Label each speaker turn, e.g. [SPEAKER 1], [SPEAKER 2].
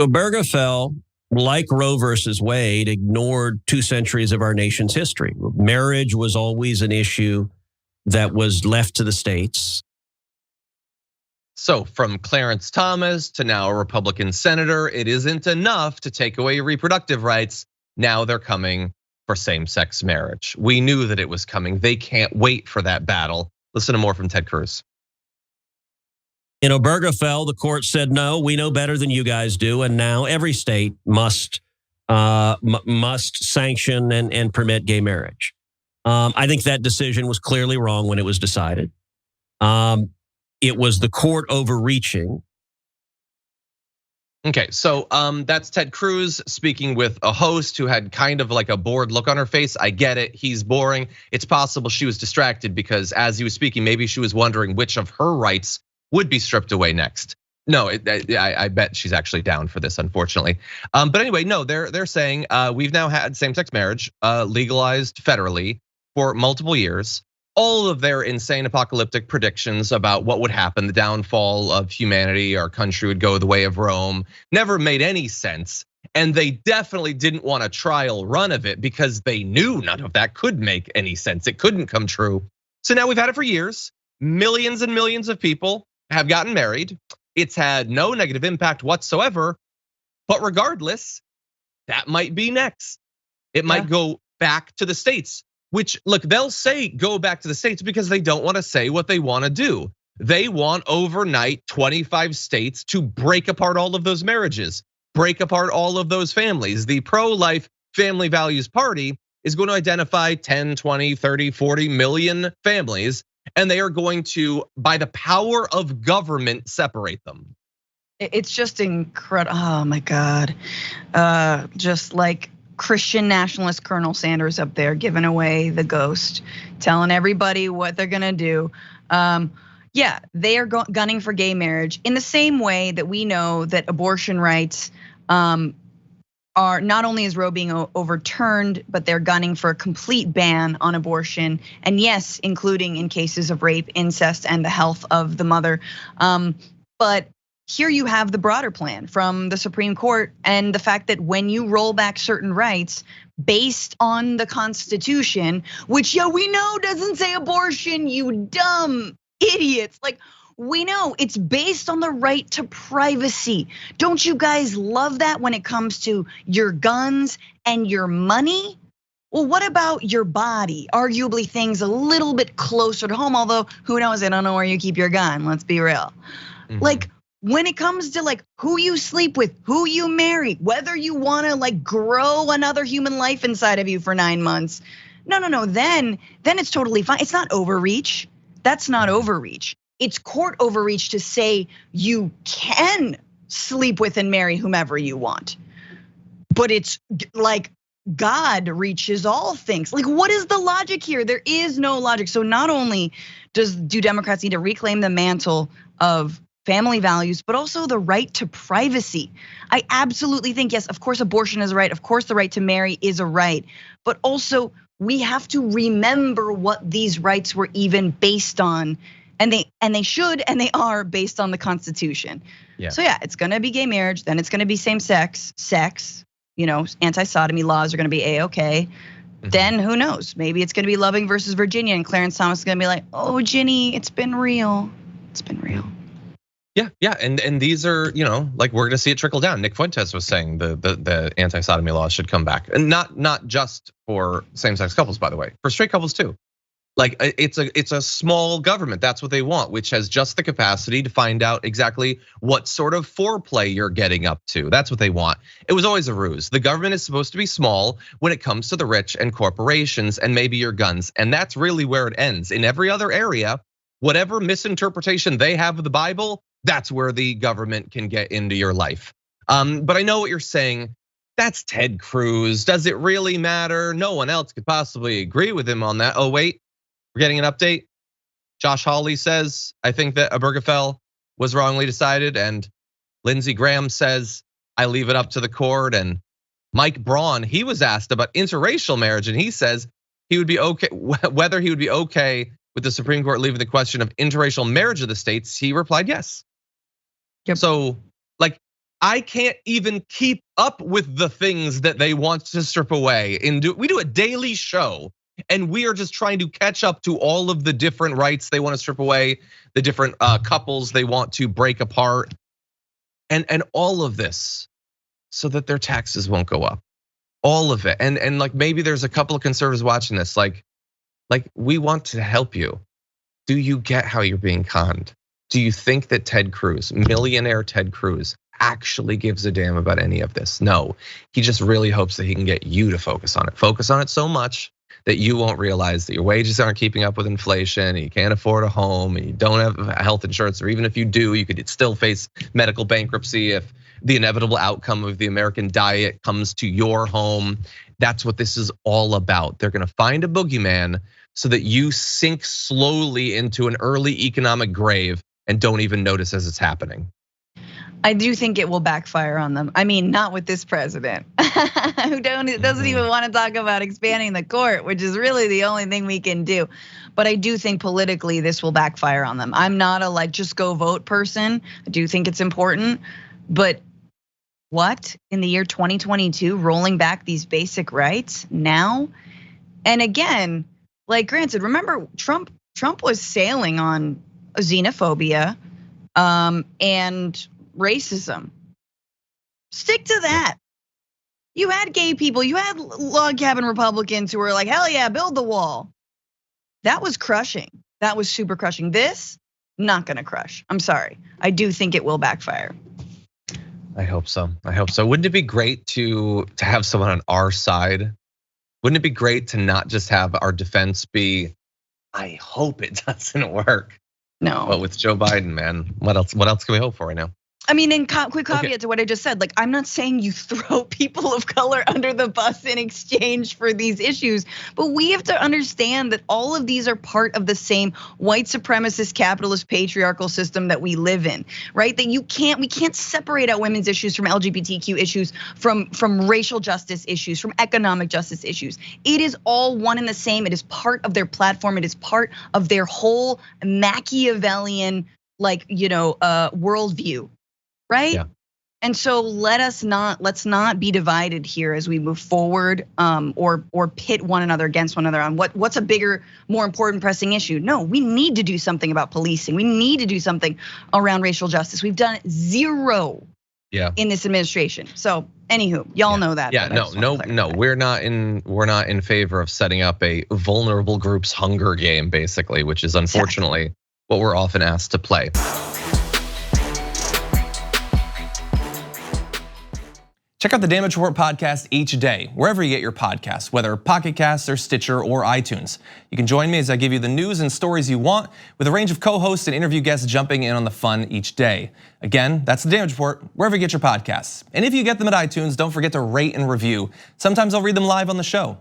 [SPEAKER 1] Obergefell, like Roe versus Wade, ignored 2 centuries of our nation's history. Marriage was always an issue that was left to the states.
[SPEAKER 2] So from Clarence Thomas to now a Republican senator, it isn't enough to take away reproductive rights. Now they're coming for same-sex marriage. We knew that it was coming. They can't wait for that battle. Listen to more from Ted Cruz.
[SPEAKER 1] In Obergefell, the court said, no, we know better than you guys do. And now every state must sanction and permit gay marriage. I think that decision was clearly wrong when it was decided. It was the court overreaching.
[SPEAKER 2] Okay, so that's Ted Cruz speaking with a host who had kind of like a bored look on her face. I get it, he's boring. It's possible she was distracted because as he was speaking, maybe she was wondering which of her rights would be stripped away next. No, I bet she's actually down for this, unfortunately. But anyway, no, they're saying we've now had same-sex marriage legalized federally for multiple years. All of their insane apocalyptic predictions about what would happen, the downfall of humanity, our country would go the way of Rome, never made any sense. And they definitely didn't want a trial run of it because they knew none of that could make any sense. It couldn't come true. So now we've had it for years. Millions and millions of people have gotten married. It's had no negative impact whatsoever. But regardless, that might be next. It might go back to the states. Which, look, they'll say go back to the states because they don't want to say what they want to do. They want overnight 25 states to break apart all of those marriages, break apart all of those families. The pro-life family values party is going to identify 10, 20, 30, 40 million families, and they are going to, by the power of government, separate them.
[SPEAKER 3] It's just incredible. Oh my God. Just like Christian nationalist Colonel Sanders up there giving away the ghost, telling everybody what they're gonna do. Yeah, they are gunning for gay marriage in the same way that we know that abortion rights are not only is Roe being overturned, but they're gunning for a complete ban on abortion. And yes, including in cases of rape, incest, and the health of the mother. But here you have the broader plan from the Supreme Court and the fact that when you roll back certain rights based on the Constitution, which we know doesn't say abortion, you dumb idiots. Like, we know it's based on the right to privacy. Don't you guys love that when it comes to your guns and your money? Well, what about your body? Arguably things a little bit closer to home, although who knows, I don't know where you keep your gun, let's be real. Like, when it comes to like who you sleep with, who you marry, whether you wanna like grow another human life inside of you for 9 months. No, then it's totally fine. It's not overreach. That's not overreach. It's court overreach to say you can sleep with and marry whomever you want. But it's like God reaches all things. Like, what is the logic here? There is no logic. So not only do Democrats need to reclaim the mantle of family values, but also the right to privacy. I absolutely think, yes, of course abortion is a right. Of course the right to marry is a right. But also we have to remember what these rights were even based on. And they should and they are based on the Constitution. So yeah, it's gonna be gay marriage, then it's gonna be same sex, anti-sodomy laws are gonna be A-okay. Then who knows? Maybe it's gonna be Loving versus Virginia, and Clarence Thomas is gonna be like, oh, Ginny, it's been real. It's been real.
[SPEAKER 2] Yeah, and these are, like we're gonna see it trickle down. Nick Fuentes was saying the anti-sodomy laws should come back, and not just for same-sex couples, by the way, for straight couples too. Like it's a small government. That's what they want, which has just the capacity to find out exactly what sort of foreplay you're getting up to. That's what they want. It was always a ruse. The government is supposed to be small when it comes to the rich and corporations and maybe your guns, and that's really where it ends. In every other area, whatever misinterpretation they have of the Bible, that's where the government can get into your life. But I know what you're saying. That's Ted Cruz. Does it really matter? No one else could possibly agree with him on that. Oh wait, we're getting an update. Josh Hawley says, I think that Obergefell was wrongly decided, and Lindsey Graham says, I leave it up to the court. And Mike Braun, he was asked about interracial marriage, and he says he would be okay, whether he would be okay with the Supreme Court leaving the question of interracial marriage of the states. He replied yes. So like, I can't even keep up with the things that they want to strip away. We do a daily show, and we are just trying to catch up to all of the different rights they want to strip away, the different couples they want to break apart, and all of this so that their taxes won't go up. All of it. And like maybe there's a couple of conservatives watching this, like we want to help you. Do you get how you're being conned? Do you think that Ted Cruz, millionaire Ted Cruz, actually gives a damn about any of this? No, he just really hopes that he can get you to focus on it. Focus on it so much that you won't realize that your wages aren't keeping up with inflation, and you can't afford a home, and you don't have health insurance, or even if you do, you could still face medical bankruptcy if the inevitable outcome of the American diet comes to your home. That's what this is all about. They're gonna find a boogeyman so that you sink slowly into an early economic grave and don't even notice as it's happening.
[SPEAKER 3] I do think it will backfire on them. I mean, not with this president, who doesn't even want to talk about expanding the court, which is really the only thing we can do. But I do think politically this will backfire on them. I'm not a like just go vote person. I do think it's important, but what in the year 2022, rolling back these basic rights now? And again, like granted, remember Trump was sailing on xenophobia and racism. Stick to that. You had gay people, you had log cabin Republicans who were like, hell yeah, build the wall. That was crushing. That was super crushing. This, not gonna crush. I'm sorry. I do think it will backfire.
[SPEAKER 2] I hope so. I hope so. Wouldn't it be great to have someone on our side? Wouldn't it be great to not just have our defense be, I hope it doesn't work?
[SPEAKER 3] No.
[SPEAKER 2] But with Joe Biden, man, what else can we hope for right now?
[SPEAKER 3] I mean, in quick caveat to what I just said, like I'm not saying you throw people of color under the bus in exchange for these issues, but we have to understand that all of these are part of the same white supremacist, capitalist, patriarchal system that we live in, right? That we can't separate out women's issues from LGBTQ issues, from racial justice issues, from economic justice issues. It is all one and the same. It is part of their platform. It is part of their whole Machiavellian, worldview. Right?
[SPEAKER 2] Yeah.
[SPEAKER 3] And so let's not be divided here as we move forward, or pit one another against one another on what's a bigger, more important pressing issue. No, we need to do something about policing. We need to do something around racial justice. We've done zero in this administration. So anywho, y'all know that.
[SPEAKER 2] Yeah, no, we're not in favor of setting up a vulnerable groups Hunger game, basically, which is unfortunately what we're often asked to play.
[SPEAKER 4] Check out the Damage Report podcast each day, wherever you get your podcasts, whether Pocket Casts or Stitcher or iTunes. You can join me as I give you the news and stories you want, with a range of co-hosts and interview guests jumping in on the fun each day. Again, that's the Damage Report, wherever you get your podcasts. And if you get them at iTunes, don't forget to rate and review. Sometimes I'll read them live on the show.